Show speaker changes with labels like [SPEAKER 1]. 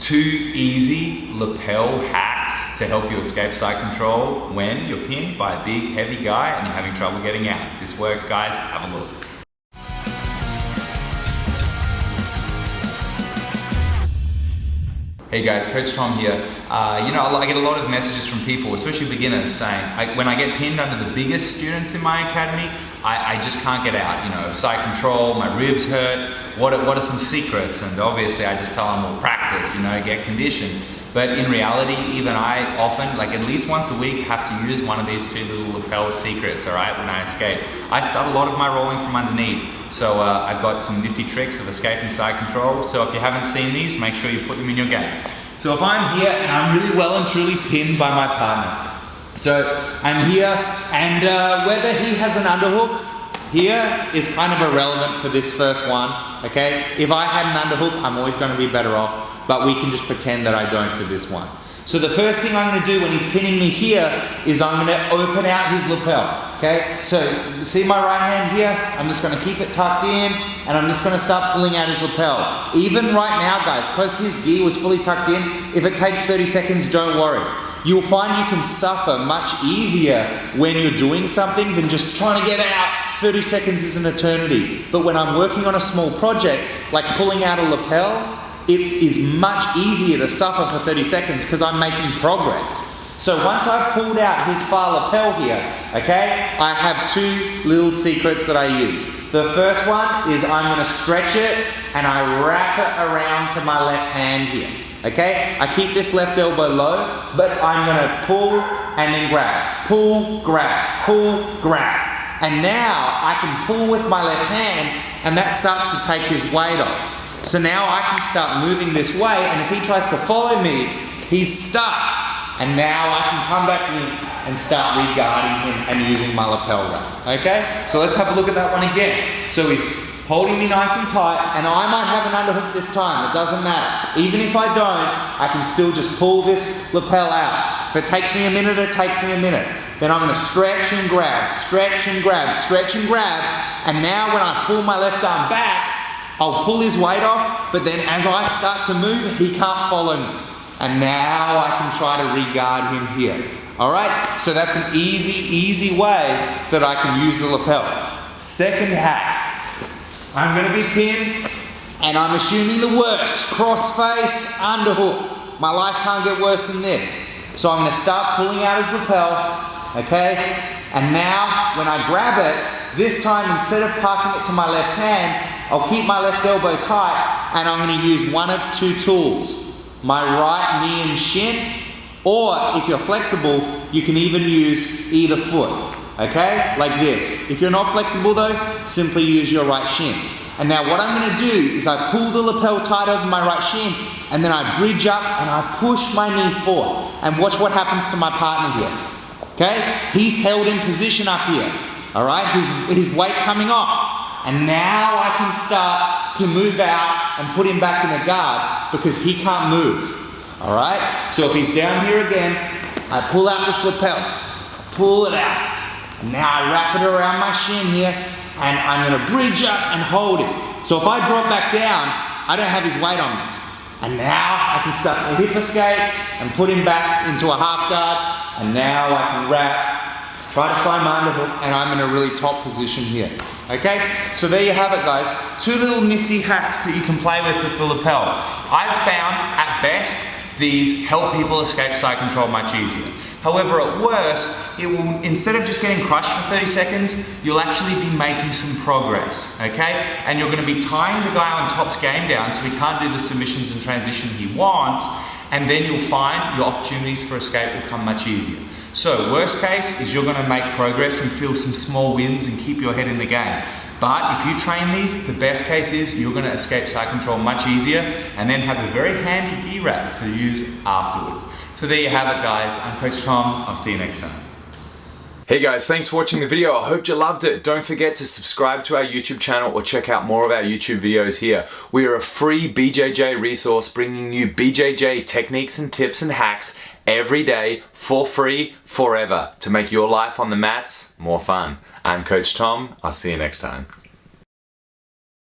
[SPEAKER 1] 2 easy lapel hacks to help you escape side control when you're pinned by a big, heavy guy and you're having trouble getting out. This works, guys. Have a look. Hey guys, Coach Tom here. I get a lot of messages from people, especially beginners, saying when I get pinned under the biggest students in my academy, I just can't get out. Side control, my ribs hurt. What are some secrets? And obviously I just tell them, well, practice, get conditioned. But in reality, even I often, at least once a week, have to use one of these 2 little lapel secrets, all right, when I escape. I start a lot of my rolling from underneath. So I've got some nifty tricks of escaping side control. So if you haven't seen these, make sure you put them in your game. So if I'm here and I'm really well and truly pinned by my partner. So I'm here and whether he has an underhook here is kind of irrelevant for this first one, okay? If I had an underhook, I'm always going to be better off, but we can just pretend that I don't for this one. So the first thing I'm going to do when he's pinning me here is I'm going to open out his lapel, okay? So see my right hand here? I'm just going to keep it tucked in and I'm just going to start pulling out his lapel. Even right now, guys, because his gi was fully tucked in, if it takes 30 seconds, don't worry. You'll find you can suffer much easier when you're doing something than just trying to get out. 30 seconds is an eternity. But when I'm working on a small project, like pulling out a lapel, it is much easier to suffer for 30 seconds because I'm making progress. So once I've pulled out his far lapel here, okay, I have 2 little secrets that I use. The first one is I'm going to stretch it and I wrap it around to my left hand here. Okay, I keep this left elbow low, but I'm going to pull and then grab. Pull, grab, pull, grab. And now I can pull with my left hand and that starts to take his weight off. So now I can start moving this way and if he tries to follow me, he's stuck. And now I can come back in and start re-guarding him and using my lapel wrap. Okay, so let's have a look at that one again. So he's holding me nice and tight and I might have an underhook this time, it doesn't matter. Even if I don't, I can still just pull this lapel out. If it takes me a minute, it takes me a minute. Then I'm going to stretch and grab, stretch and grab, stretch and grab. And now when I pull my left arm back, I'll pull his weight off, but then as I start to move, he can't follow me. And now I can try to re-guard him here. All right, so that's an easy way that I can use the lapel. Second hack, I'm going to be pinned and I'm assuming the worst, cross-face, underhook. My life can't get worse than this. So I'm going to start pulling out his lapel, okay? And now when I grab it, this time instead of passing it to my left hand, I'll keep my left elbow tight and I'm going to use one of 2 tools. My right knee and shin, or if you're flexible, you can even use either foot, okay? Like this. If you're not flexible though, simply use your right shin. And now what I'm going to do is I pull the lapel tight over my right shin and then I bridge up and I push my knee forward. And watch what happens to my partner here, okay? He's held in position up here, all right? His weight's coming off. And now I can start to move out and put him back in a guard because he can't move. All right? So if he's down here again, I pull out this lapel, pull it out. And now I wrap it around my shin here and I'm going to bridge up and hold it. So if I drop back down, I don't have his weight on me. And now I can start to hip escape and put him back into a half guard. And now I can wrap, try to find my underhook, and I'm in a really top position here. Okay, so there you have it, guys. 2 little nifty hacks that you can play with the lapel. I've found, at best, these help people escape side control much easier. However, at worst, it will, instead of just getting crushed for 30 seconds, you'll actually be making some progress, okay? And you're going to be tying the guy on top's game down so he can't do the submissions and transition he wants, and then you'll find your opportunities for escape will come much easier. So worst case is you're going to make progress and feel some small wins and keep your head in the game. But if you train these, the best case is you're going to escape side control much easier and then have a very handy gi rack to use afterwards. So there you have it, guys. I'm Coach Tom. I'll see you next time. Hey guys, thanks for watching the video. I hope you loved it. Don't forget to subscribe to our YouTube channel or check out more of our YouTube videos here. We are a free BJJ resource bringing you BJJ techniques and tips and hacks every day for free, forever, to make your life on the mats more fun. I'm Coach Tom. I'll see you next time.